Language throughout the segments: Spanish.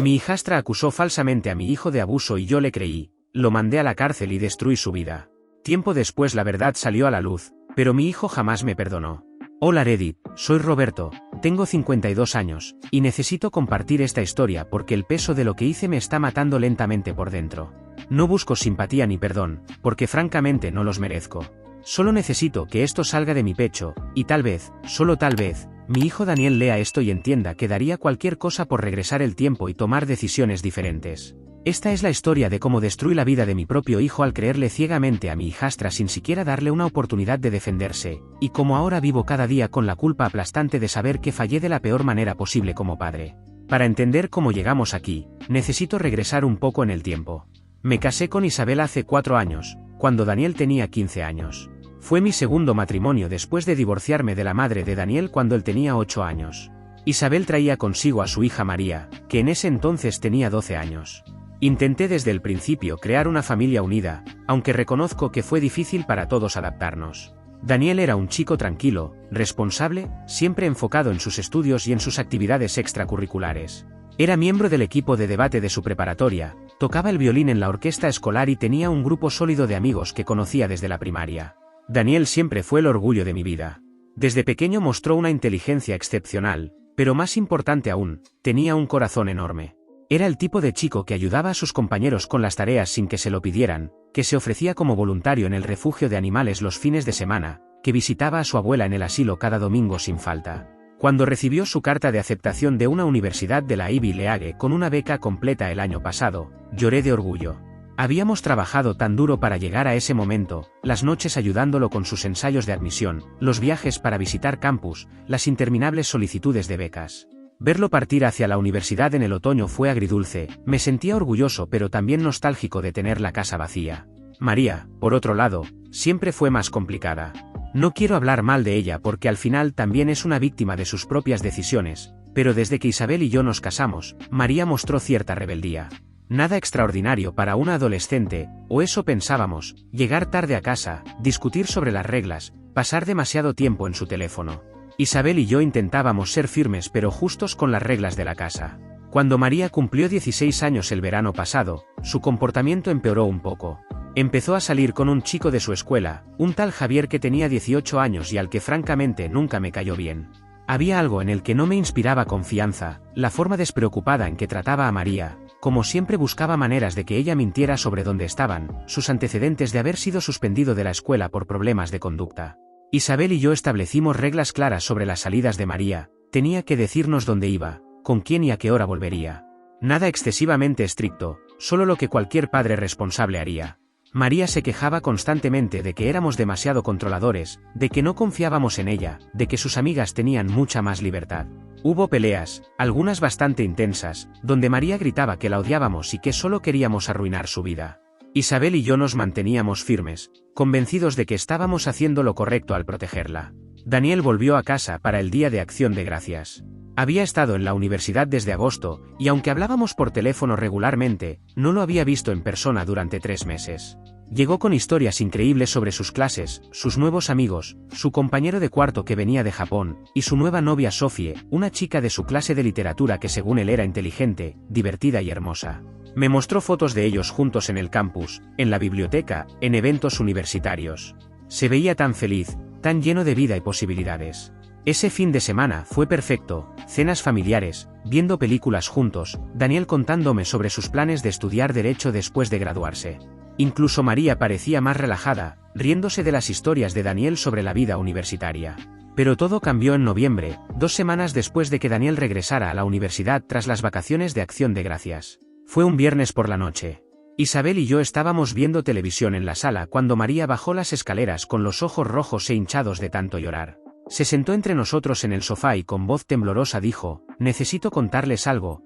Mi hijastra acusó falsamente a mi hijo de abuso y yo le creí, lo mandé a la cárcel y destruí su vida. Tiempo después la verdad salió a la luz, pero mi hijo jamás me perdonó. Hola Reddit, soy Roberto, tengo 52 años, y necesito compartir esta historia porque el peso de lo que hice me está matando lentamente por dentro. No busco simpatía ni perdón, porque francamente no los merezco. Solo necesito que esto salga de mi pecho, y tal vez, solo tal vez, mi hijo Daniel lea esto y entienda que daría cualquier cosa por regresar el tiempo y tomar decisiones diferentes. Esta es la historia de cómo destruí la vida de mi propio hijo al creerle ciegamente a mi hijastra sin siquiera darle una oportunidad de defenderse, y cómo ahora vivo cada día con la culpa aplastante de saber que fallé de la peor manera posible como padre. Para entender cómo llegamos aquí, necesito regresar un poco en el tiempo. Me casé con Isabel hace 4 años, cuando Daniel tenía 15 años. Fue mi segundo matrimonio después de divorciarme de la madre de Daniel cuando él tenía 8 años. Isabel traía consigo a su hija María, que en ese entonces tenía 12 años. Intenté desde el principio crear una familia unida, aunque reconozco que fue difícil para todos adaptarnos. Daniel era un chico tranquilo, responsable, siempre enfocado en sus estudios y en sus actividades extracurriculares. Era miembro del equipo de debate de su preparatoria, tocaba el violín en la orquesta escolar y tenía un grupo sólido de amigos que conocía desde la primaria. Daniel siempre fue el orgullo de mi vida. Desde pequeño mostró una inteligencia excepcional, pero más importante aún, tenía un corazón enorme. Era el tipo de chico que ayudaba a sus compañeros con las tareas sin que se lo pidieran, que se ofrecía como voluntario en el refugio de animales los fines de semana, que visitaba a su abuela en el asilo cada domingo sin falta. Cuando recibió su carta de aceptación de una universidad de la Ivy League con una beca completa el año pasado, lloré de orgullo. Habíamos trabajado tan duro para llegar a ese momento, las noches ayudándolo con sus ensayos de admisión, los viajes para visitar campus, las interminables solicitudes de becas. Verlo partir hacia la universidad en el otoño fue agridulce, me sentía orgulloso pero también nostálgico de tener la casa vacía. María, por otro lado, siempre fue más complicada. No quiero hablar mal de ella porque al final también es una víctima de sus propias decisiones, pero desde que Isabel y yo nos casamos, María mostró cierta rebeldía. Nada extraordinario para una adolescente, o eso pensábamos, llegar tarde a casa, discutir sobre las reglas, pasar demasiado tiempo en su teléfono. Isabel y yo intentábamos ser firmes pero justos con las reglas de la casa. Cuando María cumplió 16 años el verano pasado, su comportamiento empeoró un poco. Empezó a salir con un chico de su escuela, un tal Javier que tenía 18 años y al que francamente nunca me cayó bien. Había algo en el que no me inspiraba confianza, la forma despreocupada en que trataba a María, como siempre buscaba maneras de que ella mintiera sobre dónde estaban, sus antecedentes de haber sido suspendido de la escuela por problemas de conducta. Isabel y yo establecimos reglas claras sobre las salidas de María, tenía que decirnos dónde iba, con quién y a qué hora volvería. Nada excesivamente estricto, solo lo que cualquier padre responsable haría. María se quejaba constantemente de que éramos demasiado controladores, de que no confiábamos en ella, de que sus amigas tenían mucha más libertad. Hubo peleas, algunas bastante intensas, donde María gritaba que la odiábamos y que solo queríamos arruinar su vida. Isabel y yo nos manteníamos firmes, convencidos de que estábamos haciendo lo correcto al protegerla. Daniel volvió a casa para el Día de Acción de Gracias. Había estado en la universidad desde agosto, y aunque hablábamos por teléfono regularmente, no lo había visto en persona durante 3 meses. Llegó con historias increíbles sobre sus clases, sus nuevos amigos, su compañero de cuarto que venía de Japón, y su nueva novia Sophie, una chica de su clase de literatura que según él era inteligente, divertida y hermosa. Me mostró fotos de ellos juntos en el campus, en la biblioteca, en eventos universitarios. Se veía tan feliz, tan lleno de vida y posibilidades. Ese fin de semana fue perfecto, cenas familiares, viendo películas juntos, Daniel contándome sobre sus planes de estudiar Derecho después de graduarse. Incluso María parecía más relajada, riéndose de las historias de Daniel sobre la vida universitaria. Pero todo cambió en noviembre, 2 semanas después de que Daniel regresara a la universidad tras las vacaciones de Acción de Gracias. Fue un viernes por la noche. Isabel y yo estábamos viendo televisión en la sala cuando María bajó las escaleras con los ojos rojos e hinchados de tanto llorar. Se sentó entre nosotros en el sofá y con voz temblorosa dijo, «Necesito contarles algo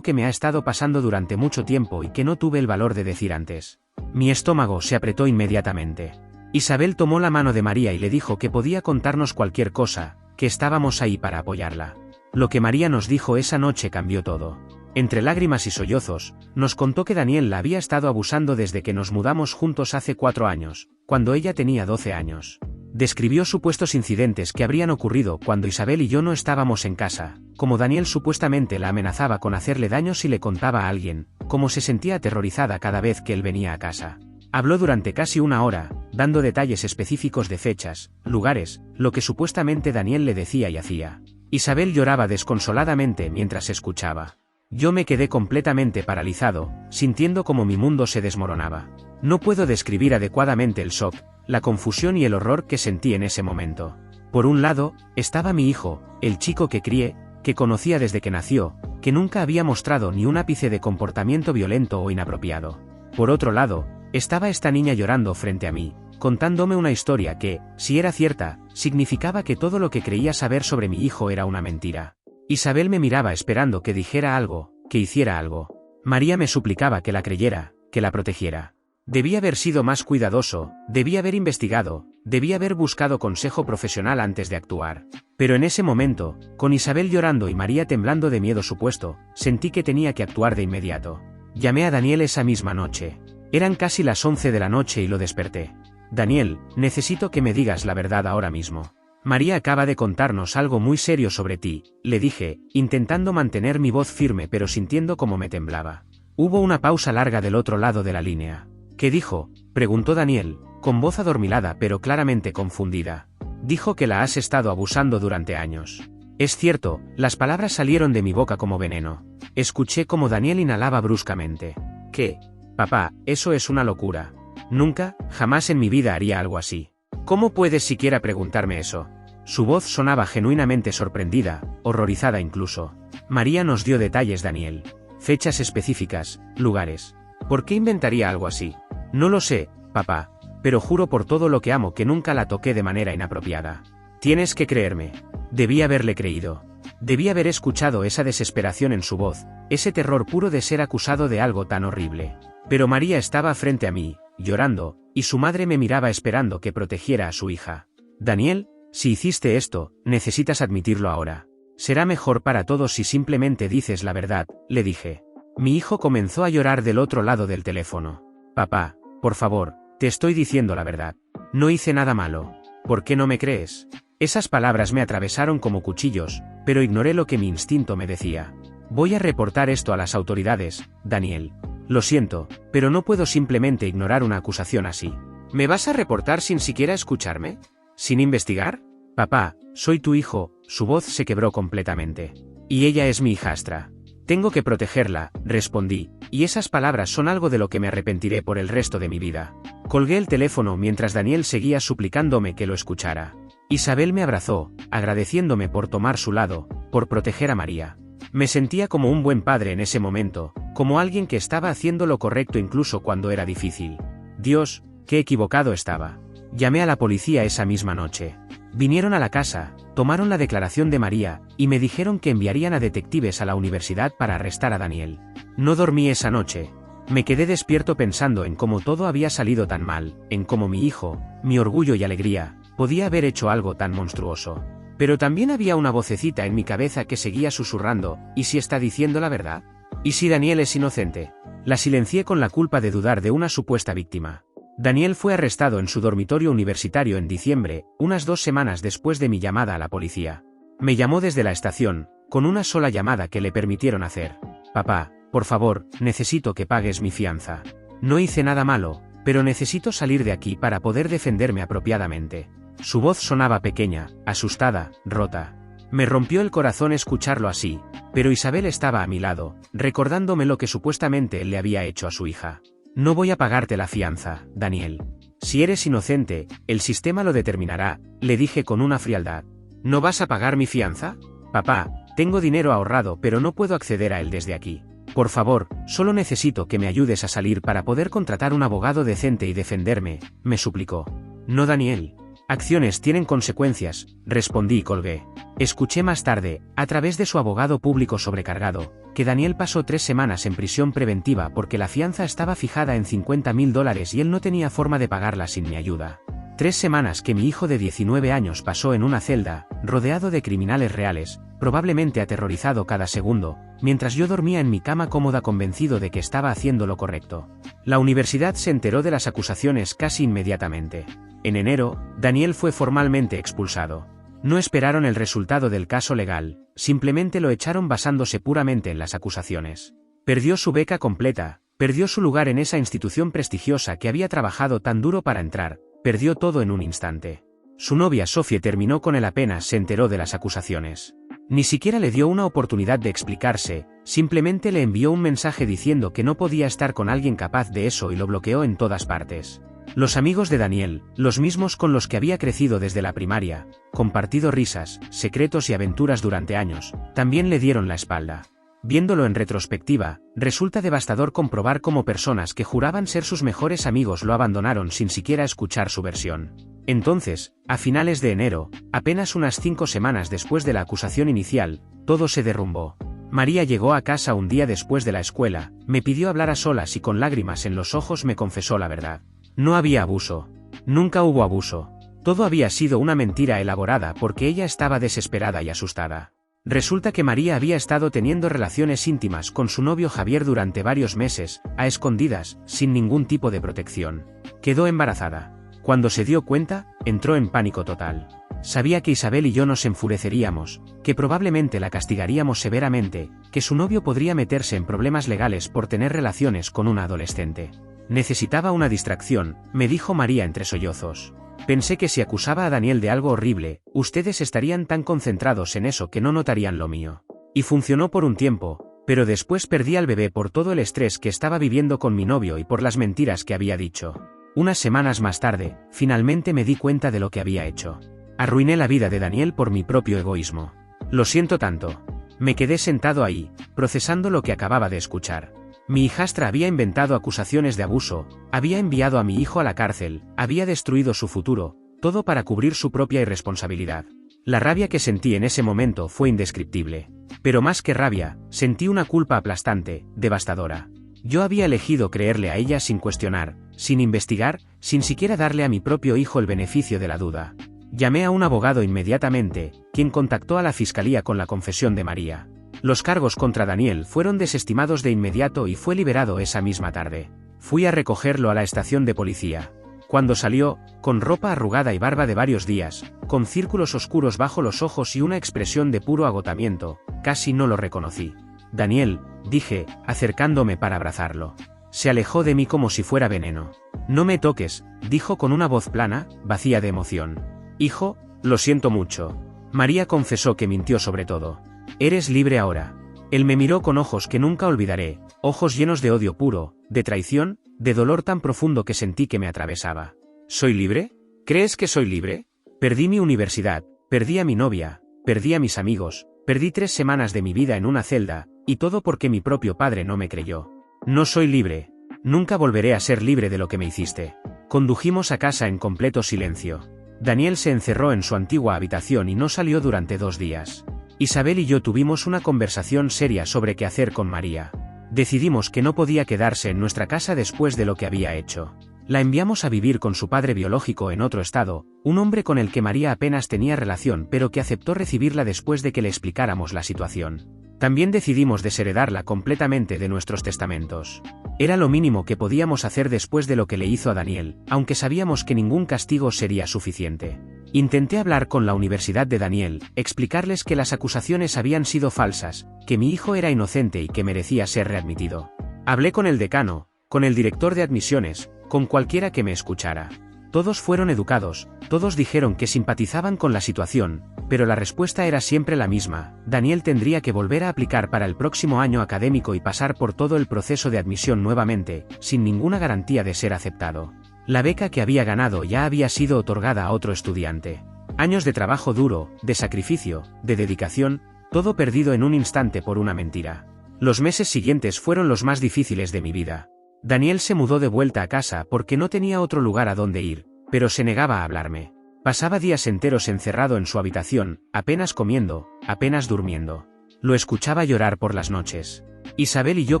que me ha estado pasando durante mucho tiempo y que no tuve el valor de decir antes». Mi estómago se apretó inmediatamente. Isabel tomó la mano de María y le dijo que podía contarnos cualquier cosa, que estábamos ahí para apoyarla. Lo que María nos dijo esa noche cambió todo. Entre lágrimas y sollozos, nos contó que Daniel la había estado abusando desde que nos mudamos juntos hace 4 años, cuando ella tenía 12 años. Describió supuestos incidentes que habrían ocurrido cuando Isabel y yo no estábamos en casa, como Daniel supuestamente la amenazaba con hacerle daño si le contaba a alguien, cómo se sentía aterrorizada cada vez que él venía a casa. Habló durante casi una hora, dando detalles específicos de fechas, lugares, lo que supuestamente Daniel le decía y hacía. Isabel lloraba desconsoladamente mientras escuchaba. Yo me quedé completamente paralizado, sintiendo como mi mundo se desmoronaba. No puedo describir adecuadamente el shock, la confusión y el horror que sentí en ese momento. Por un lado, estaba mi hijo, el chico que crié, que conocía desde que nació, que nunca había mostrado ni un ápice de comportamiento violento o inapropiado. Por otro lado, estaba esta niña llorando frente a mí, contándome una historia que, si era cierta, significaba que todo lo que creía saber sobre mi hijo era una mentira. Isabel me miraba esperando que dijera algo, que hiciera algo. María me suplicaba que la creyera, que la protegiera. Debía haber sido más cuidadoso, debía haber investigado, debía haber buscado consejo profesional antes de actuar. Pero en ese momento, con Isabel llorando y María temblando de miedo supuesto, sentí que tenía que actuar de inmediato. Llamé a Daniel esa misma noche. Eran casi las 11 de la noche y lo desperté. Daniel, necesito que me digas la verdad ahora mismo. María acaba de contarnos algo muy serio sobre ti, le dije, intentando mantener mi voz firme pero sintiendo cómo me temblaba. Hubo una pausa larga del otro lado de la línea. ¿Qué dijo?, preguntó Daniel, con voz adormilada pero claramente confundida. Dijo que la has estado abusando durante años. Es cierto, las palabras salieron de mi boca como veneno. Escuché como Daniel inhalaba bruscamente. ¿Qué? Papá, eso es una locura. Nunca, jamás en mi vida haría algo así. ¿Cómo puedes siquiera preguntarme eso? Su voz sonaba genuinamente sorprendida, horrorizada incluso. María nos dio detalles, Daniel. Fechas específicas, lugares. ¿Por qué inventaría algo así? No lo sé, papá, pero juro por todo lo que amo que nunca la toqué de manera inapropiada. Tienes que creerme. Debí haberle creído. Debí haber escuchado esa desesperación en su voz, ese terror puro de ser acusado de algo tan horrible. Pero María estaba frente a mí, llorando, y su madre me miraba esperando que protegiera a su hija. Daniel, si hiciste esto, necesitas admitirlo ahora. Será mejor para todos si simplemente dices la verdad, le dije. Mi hijo comenzó a llorar del otro lado del teléfono. Papá, por favor, te estoy diciendo la verdad. No hice nada malo. ¿Por qué no me crees? Esas palabras me atravesaron como cuchillos, pero ignoré lo que mi instinto me decía. Voy a reportar esto a las autoridades, Daniel. Lo siento, pero no puedo simplemente ignorar una acusación así. ¿Me vas a reportar sin siquiera escucharme? ¿Sin investigar? Papá, soy tu hijo, su voz se quebró completamente. Y ella es mi hijastra. Tengo que protegerla, respondí, y esas palabras son algo de lo que me arrepentiré por el resto de mi vida. Colgué el teléfono mientras Daniel seguía suplicándome que lo escuchara. Isabel me abrazó, agradeciéndome por tomar su lado, por proteger a María. Me sentía como un buen padre en ese momento, como alguien que estaba haciendo lo correcto incluso cuando era difícil. Dios, qué equivocado estaba. Llamé a la policía esa misma noche. Vinieron a la casa, tomaron la declaración de María, y me dijeron que enviarían a detectives a la universidad para arrestar a Daniel. No dormí esa noche. Me quedé despierto pensando en cómo todo había salido tan mal, en cómo mi hijo, mi orgullo y alegría, podía haber hecho algo tan monstruoso. Pero también había una vocecita en mi cabeza que seguía susurrando, ¿y si está diciendo la verdad? ¿Y si Daniel es inocente? La silencié con la culpa de dudar de una supuesta víctima. Daniel fue arrestado en su dormitorio universitario en diciembre, unas 2 semanas después de mi llamada a la policía. Me llamó desde la estación, con una sola llamada que le permitieron hacer. Papá, por favor, necesito que pagues mi fianza. No hice nada malo, pero necesito salir de aquí para poder defenderme apropiadamente. Su voz sonaba pequeña, asustada, rota. Me rompió el corazón escucharlo así, pero Isabel estaba a mi lado, recordándome lo que supuestamente le había hecho a su hija. No voy a pagarte la fianza, Daniel. Si eres inocente, el sistema lo determinará, le dije con una frialdad. ¿No vas a pagar mi fianza? Papá, tengo dinero ahorrado pero no puedo acceder a él desde aquí. Por favor, solo necesito que me ayudes a salir para poder contratar un abogado decente y defenderme, me suplicó. No, Daniel. Acciones tienen consecuencias, respondí y colgué. Escuché más tarde, a través de su abogado público sobrecargado, que Daniel pasó 3 semanas en prisión preventiva porque la fianza estaba fijada en $50.000 y él no tenía forma de pagarla sin mi ayuda. 3 semanas que mi hijo de 19 años pasó en una celda, rodeado de criminales reales, probablemente aterrorizado cada segundo, mientras yo dormía en mi cama cómoda convencido de que estaba haciendo lo correcto. La universidad se enteró de las acusaciones casi inmediatamente. En enero, Daniel fue formalmente expulsado. No esperaron el resultado del caso legal, simplemente lo echaron basándose puramente en las acusaciones. Perdió su beca completa, perdió su lugar en esa institución prestigiosa que había trabajado tan duro para entrar, perdió todo en un instante. Su novia Sophie terminó con él apenas se enteró de las acusaciones. Ni siquiera le dio una oportunidad de explicarse, simplemente le envió un mensaje diciendo que no podía estar con alguien capaz de eso y lo bloqueó en todas partes. Los amigos de Daniel, los mismos con los que había crecido desde la primaria, compartido risas, secretos y aventuras durante años, también le dieron la espalda. Viéndolo en retrospectiva, resulta devastador comprobar cómo personas que juraban ser sus mejores amigos lo abandonaron sin siquiera escuchar su versión. Entonces, a finales de enero, apenas unas 5 semanas después de la acusación inicial, todo se derrumbó. María llegó a casa un día después de la escuela, me pidió hablar a solas y con lágrimas en los ojos me confesó la verdad. No había abuso. Nunca hubo abuso. Todo había sido una mentira elaborada porque ella estaba desesperada y asustada. Resulta que María había estado teniendo relaciones íntimas con su novio Javier durante varios meses, a escondidas, sin ningún tipo de protección. Quedó embarazada. Cuando se dio cuenta, entró en pánico total. Sabía que Isabel y yo nos enfureceríamos, que probablemente la castigaríamos severamente, que su novio podría meterse en problemas legales por tener relaciones con una adolescente. Necesitaba una distracción, me dijo María entre sollozos. Pensé que si acusaba a Daniel de algo horrible, ustedes estarían tan concentrados en eso que no notarían lo mío. Y funcionó por un tiempo, pero después perdí al bebé por todo el estrés que estaba viviendo con mi novio y por las mentiras que había dicho. Unas semanas más tarde, finalmente me di cuenta de lo que había hecho. Arruiné la vida de Daniel por mi propio egoísmo. Lo siento tanto. Me quedé sentado ahí, procesando lo que acababa de escuchar. Mi hijastra había inventado acusaciones de abuso, había enviado a mi hijo a la cárcel, había destruido su futuro, todo para cubrir su propia irresponsabilidad. La rabia que sentí en ese momento fue indescriptible. Pero más que rabia, sentí una culpa aplastante, devastadora. Yo había elegido creerle a ella sin cuestionar, sin investigar, sin siquiera darle a mi propio hijo el beneficio de la duda. Llamé a un abogado inmediatamente, quien contactó a la fiscalía con la confesión de María. Los cargos contra Daniel fueron desestimados de inmediato y fue liberado esa misma tarde. Fui a recogerlo a la estación de policía. Cuando salió, con ropa arrugada y barba de varios días, con círculos oscuros bajo los ojos y una expresión de puro agotamiento, casi no lo reconocí. Daniel, dije, acercándome para abrazarlo. Se alejó de mí como si fuera veneno. No me toques, dijo con una voz plana, vacía de emoción. Hijo, lo siento mucho. María confesó que mintió sobre todo. Eres libre ahora. Él me miró con ojos que nunca olvidaré, ojos llenos de odio puro, de traición, de dolor tan profundo que sentí que me atravesaba. ¿Soy libre? ¿Crees que soy libre? Perdí mi universidad, perdí a mi novia, perdí a mis amigos, perdí 3 semanas de mi vida en una celda, y todo porque mi propio padre no me creyó. No soy libre. Nunca volveré a ser libre de lo que me hiciste. Condujimos a casa en completo silencio. Daniel se encerró en su antigua habitación y no salió durante 2 días. Isabel y yo tuvimos una conversación seria sobre qué hacer con María. Decidimos que no podía quedarse en nuestra casa después de lo que había hecho. La enviamos a vivir con su padre biológico en otro estado, un hombre con el que María apenas tenía relación pero que aceptó recibirla después de que le explicáramos la situación. También decidimos desheredarla completamente de nuestros testamentos. Era lo mínimo que podíamos hacer después de lo que le hizo a Daniel, aunque sabíamos que ningún castigo sería suficiente. Intenté hablar con la Universidad de Daniel, explicarles que las acusaciones habían sido falsas, que mi hijo era inocente y que merecía ser readmitido. Hablé con el decano, con el director de admisiones, con cualquiera que me escuchara. Todos fueron educados, todos dijeron que simpatizaban con la situación, pero la respuesta era siempre la misma: Daniel tendría que volver a aplicar para el próximo año académico y pasar por todo el proceso de admisión nuevamente, sin ninguna garantía de ser aceptado. La beca que había ganado ya había sido otorgada a otro estudiante. Años de trabajo duro, de sacrificio, de dedicación, todo perdido en un instante por una mentira. Los meses siguientes fueron los más difíciles de mi vida. Daniel se mudó de vuelta a casa porque no tenía otro lugar a donde ir, pero se negaba a hablarme. Pasaba días enteros encerrado en su habitación, apenas comiendo, apenas durmiendo. Lo escuchaba llorar por las noches. Isabel y yo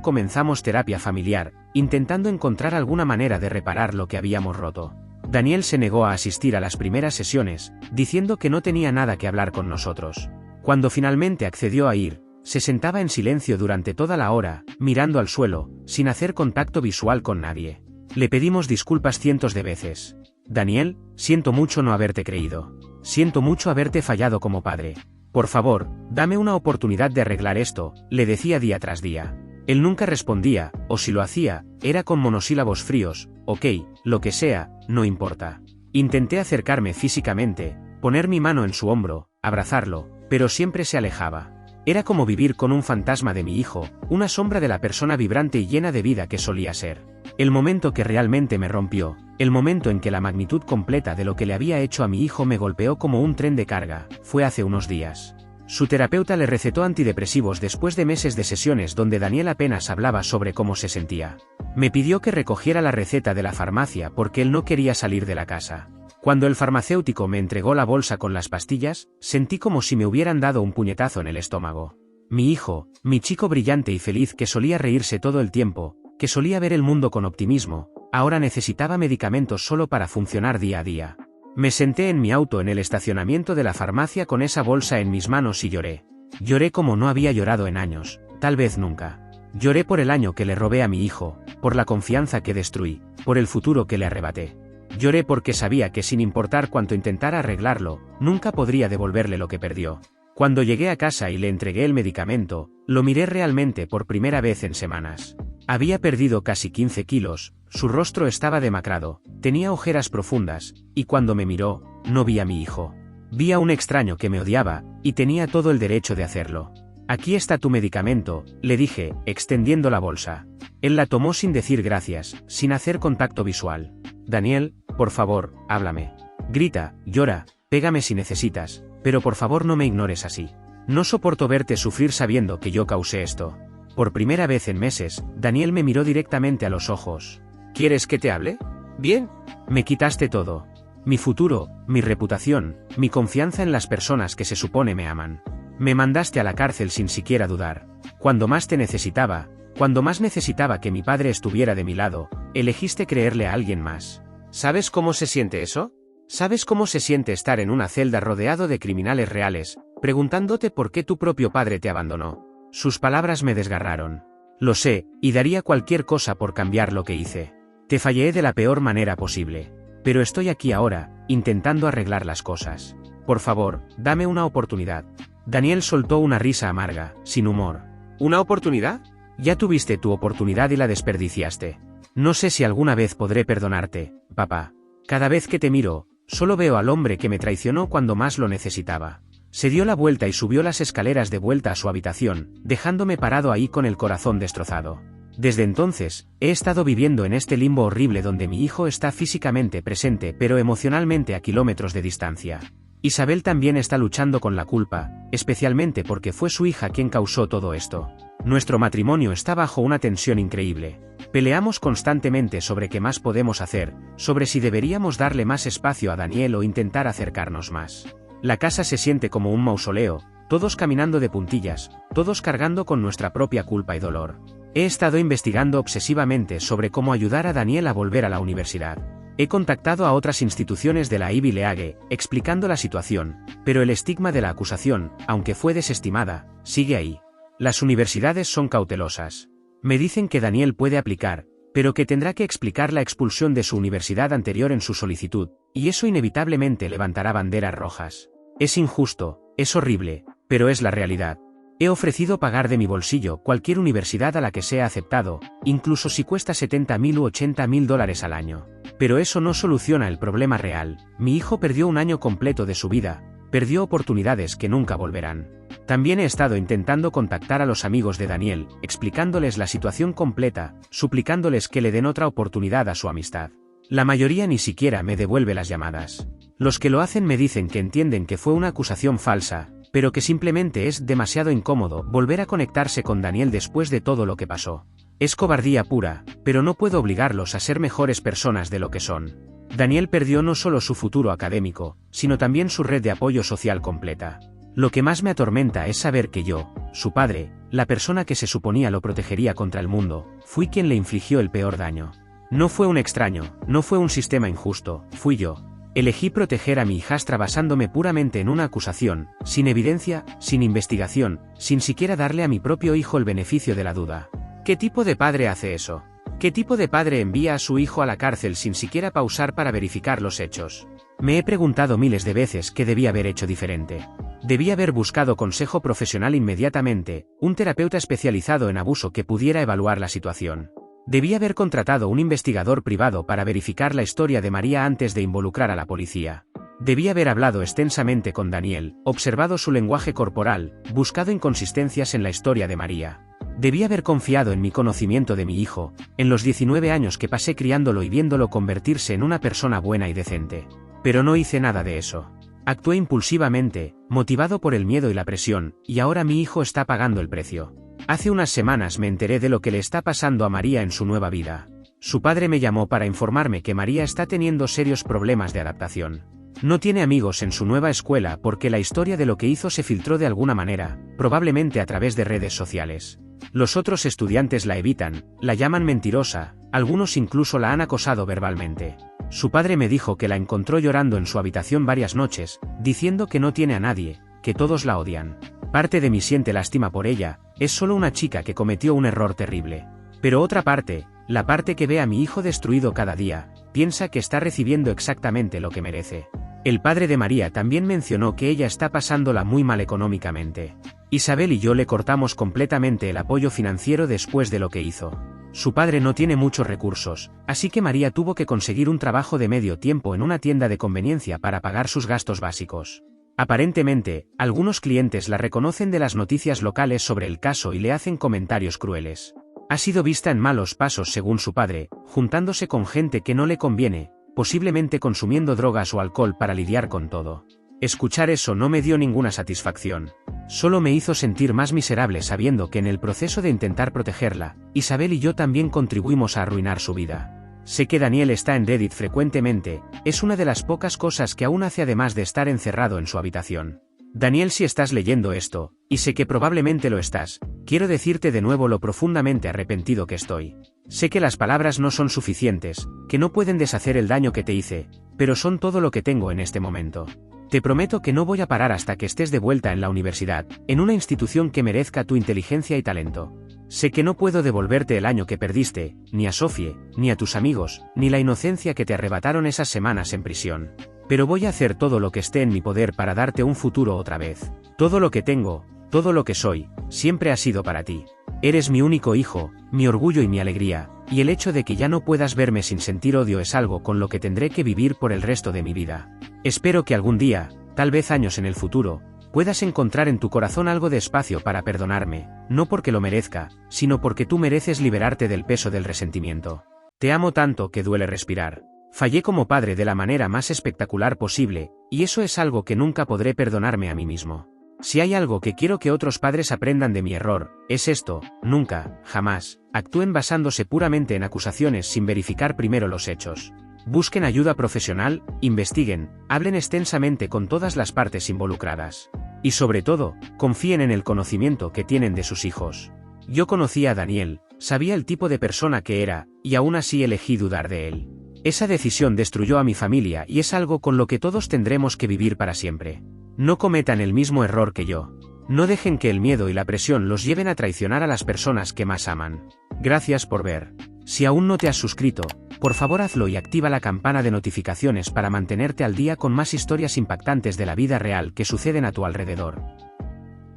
comenzamos terapia familiar, intentando encontrar alguna manera de reparar lo que habíamos roto. Daniel se negó a asistir a las primeras sesiones, diciendo que no tenía nada que hablar con nosotros. Cuando finalmente accedió a ir, se sentaba en silencio durante toda la hora, mirando al suelo, sin hacer contacto visual con nadie. Le pedimos disculpas cientos de veces. Daniel, siento mucho no haberte creído. Siento mucho haberte fallado como padre. Por favor, dame una oportunidad de arreglar esto, le decía día tras día. Él nunca respondía, o si lo hacía, era con monosílabos fríos, ok, lo que sea, no importa. Intenté acercarme físicamente, poner mi mano en su hombro, abrazarlo, pero siempre se alejaba. Era como vivir con un fantasma de mi hijo, una sombra de la persona vibrante y llena de vida que solía ser. El momento que realmente me rompió, el momento en que la magnitud completa de lo que le había hecho a mi hijo me golpeó como un tren de carga, fue hace unos días. Su terapeuta le recetó antidepresivos después de meses de sesiones donde Daniel apenas hablaba sobre cómo se sentía. Me pidió que recogiera la receta de la farmacia porque él no quería salir de la casa. Cuando el farmacéutico me entregó la bolsa con las pastillas, sentí como si me hubieran dado un puñetazo en el estómago. Mi hijo, mi chico brillante y feliz que solía reírse todo el tiempo, que solía ver el mundo con optimismo, ahora necesitaba medicamentos solo para funcionar día a día. Me senté en mi auto en el estacionamiento de la farmacia con esa bolsa en mis manos y lloré. Lloré como no había llorado en años, tal vez nunca. Lloré por el año que le robé a mi hijo, por la confianza que destruí, por el futuro que le arrebaté. Lloré porque sabía que sin importar cuánto intentara arreglarlo, nunca podría devolverle lo que perdió. Cuando llegué a casa y le entregué el medicamento, lo miré realmente por primera vez en semanas. Había perdido casi 15 kilos, su rostro estaba demacrado, tenía ojeras profundas, y cuando me miró, no vi a mi hijo. Vi a un extraño que me odiaba, y tenía todo el derecho de hacerlo. Aquí está tu medicamento, le dije, extendiendo la bolsa. Él la tomó sin decir gracias, sin hacer contacto visual. Daniel, por favor, háblame. Grita, llora, pégame si necesitas, pero por favor no me ignores así. No soporto verte sufrir sabiendo que yo causé esto. Por primera vez en meses, Daniel me miró directamente a los ojos. ¿Quieres que te hable? Bien. Me quitaste todo. Mi futuro, mi reputación, mi confianza en las personas que se supone me aman. Me mandaste a la cárcel sin siquiera dudar. Cuando más te necesitaba, cuando más necesitaba que mi padre estuviera de mi lado, elegiste creerle a alguien más. ¿Sabes cómo se siente eso? ¿Sabes cómo se siente estar en una celda rodeado de criminales reales, preguntándote por qué tu propio padre te abandonó? Sus palabras me desgarraron. Lo sé, y daría cualquier cosa por cambiar lo que hice. Te fallé de la peor manera posible. Pero estoy aquí ahora, intentando arreglar las cosas. Por favor, dame una oportunidad. Daniel soltó una risa amarga, sin humor. ¿Una oportunidad? Ya tuviste tu oportunidad y la desperdiciaste. No sé si alguna vez podré perdonarte, papá. Cada vez que te miro, solo veo al hombre que me traicionó cuando más lo necesitaba. Se dio la vuelta y subió las escaleras de vuelta a su habitación, dejándome parado ahí con el corazón destrozado. Desde entonces, he estado viviendo en este limbo horrible donde mi hijo está físicamente presente pero emocionalmente a kilómetros de distancia. Isabel también está luchando con la culpa, especialmente porque fue su hija quien causó todo esto. Nuestro matrimonio está bajo una tensión increíble. Peleamos constantemente sobre qué más podemos hacer, sobre si deberíamos darle más espacio a Daniel o intentar acercarnos más. La casa se siente como un mausoleo, todos caminando de puntillas, todos cargando con nuestra propia culpa y dolor. He estado investigando obsesivamente sobre cómo ayudar a Daniel a volver a la universidad. He contactado a otras instituciones de la Ivy League, explicando la situación, pero el estigma de la acusación, aunque fue desestimada, sigue ahí. Las universidades son cautelosas. Me dicen que Daniel puede aplicar, pero que tendrá que explicar la expulsión de su universidad anterior en su solicitud, y eso inevitablemente levantará banderas rojas. Es injusto, es horrible, pero es la realidad. He ofrecido pagar de mi bolsillo cualquier universidad a la que sea aceptado, incluso si cuesta $70,000 u $80,000 al año. Pero eso no soluciona el problema real. Mi hijo perdió un año completo de su vida, perdió oportunidades que nunca volverán. También he estado intentando contactar a los amigos de Daniel, explicándoles la situación completa, suplicándoles que le den otra oportunidad a su amistad. La mayoría ni siquiera me devuelve las llamadas. Los que lo hacen me dicen que entienden que fue una acusación falsa, pero que simplemente es demasiado incómodo volver a conectarse con Daniel después de todo lo que pasó. Es cobardía pura, pero no puedo obligarlos a ser mejores personas de lo que son. Daniel perdió no solo su futuro académico, sino también su red de apoyo social completa. Lo que más me atormenta es saber que yo, su padre, la persona que se suponía lo protegería contra el mundo, fui quien le infligió el peor daño. No fue un extraño, no fue un sistema injusto, fui yo. Elegí proteger a mi hijastra basándome puramente en una acusación, sin evidencia, sin investigación, sin siquiera darle a mi propio hijo el beneficio de la duda. ¿Qué tipo de padre hace eso? ¿Qué tipo de padre envía a su hijo a la cárcel sin siquiera pausar para verificar los hechos? Me he preguntado miles de veces qué debía haber hecho diferente. Debí haber buscado consejo profesional inmediatamente, un terapeuta especializado en abuso que pudiera evaluar la situación. Debí haber contratado un investigador privado para verificar la historia de María antes de involucrar a la policía. Debí haber hablado extensamente con Daniel, observado su lenguaje corporal, buscado inconsistencias en la historia de María. Debí haber confiado en mi conocimiento de mi hijo, en los 19 años que pasé criándolo y viéndolo convertirse en una persona buena y decente. Pero no hice nada de eso. Actué impulsivamente, motivado por el miedo y la presión, y ahora mi hijo está pagando el precio. Hace unas semanas me enteré de lo que le está pasando a María en su nueva vida. Su padre me llamó para informarme que María está teniendo serios problemas de adaptación. No tiene amigos en su nueva escuela porque la historia de lo que hizo se filtró de alguna manera, probablemente a través de redes sociales. Los otros estudiantes la evitan, la llaman mentirosa, algunos incluso la han acosado verbalmente. Su padre me dijo que la encontró llorando en su habitación varias noches, diciendo que no tiene a nadie, que todos la odian. Parte de mí siente lástima por ella, es solo una chica que cometió un error terrible. Pero otra parte, la parte que ve a mi hijo destruido cada día, piensa que está recibiendo exactamente lo que merece. El padre de María también mencionó que ella está pasándola muy mal económicamente. Isabel y yo le cortamos completamente el apoyo financiero después de lo que hizo. Su padre no tiene muchos recursos, así que María tuvo que conseguir un trabajo de medio tiempo en una tienda de conveniencia para pagar sus gastos básicos. Aparentemente, algunos clientes la reconocen de las noticias locales sobre el caso y le hacen comentarios crueles. Ha sido vista en malos pasos según su padre, juntándose con gente que no le conviene, posiblemente consumiendo drogas o alcohol para lidiar con todo. Escuchar eso no me dio ninguna satisfacción. Solo me hizo sentir más miserable sabiendo que en el proceso de intentar protegerla, Isabel y yo también contribuimos a arruinar su vida. Sé que Daniel está en Reddit frecuentemente, es una de las pocas cosas que aún hace además de estar encerrado en su habitación. Daniel, si estás leyendo esto, y sé que probablemente lo estás, quiero decirte de nuevo lo profundamente arrepentido que estoy. Sé que las palabras no son suficientes, que no pueden deshacer el daño que te hice, pero son todo lo que tengo en este momento. Te prometo que no voy a parar hasta que estés de vuelta en la universidad, en una institución que merezca tu inteligencia y talento. Sé que no puedo devolverte el año que perdiste, ni a Sofie, ni a tus amigos, ni la inocencia que te arrebataron esas semanas en prisión. Pero voy a hacer todo lo que esté en mi poder para darte un futuro otra vez. Todo lo que tengo, todo lo que soy, siempre ha sido para ti. Eres mi único hijo, mi orgullo y mi alegría, y el hecho de que ya no puedas verme sin sentir odio es algo con lo que tendré que vivir por el resto de mi vida. Espero que algún día, tal vez años en el futuro, puedas encontrar en tu corazón algo de espacio para perdonarme, no porque lo merezca, sino porque tú mereces liberarte del peso del resentimiento. Te amo tanto que duele respirar. Fallé como padre de la manera más espectacular posible, y eso es algo que nunca podré perdonarme a mí mismo. Si hay algo que quiero que otros padres aprendan de mi error, es esto: nunca, jamás, actúen basándose puramente en acusaciones sin verificar primero los hechos. Busquen ayuda profesional, investiguen, hablen extensamente con todas las partes involucradas. Y sobre todo, confíen en el conocimiento que tienen de sus hijos. Yo conocía a Daniel, sabía el tipo de persona que era, y aún así elegí dudar de él. Esa decisión destruyó a mi familia y es algo con lo que todos tendremos que vivir para siempre. No cometan el mismo error que yo. No dejen que el miedo y la presión los lleven a traicionar a las personas que más aman. Gracias por ver. Si aún no te has suscrito, por favor hazlo y activa la campana de notificaciones para mantenerte al día con más historias impactantes de la vida real que suceden a tu alrededor.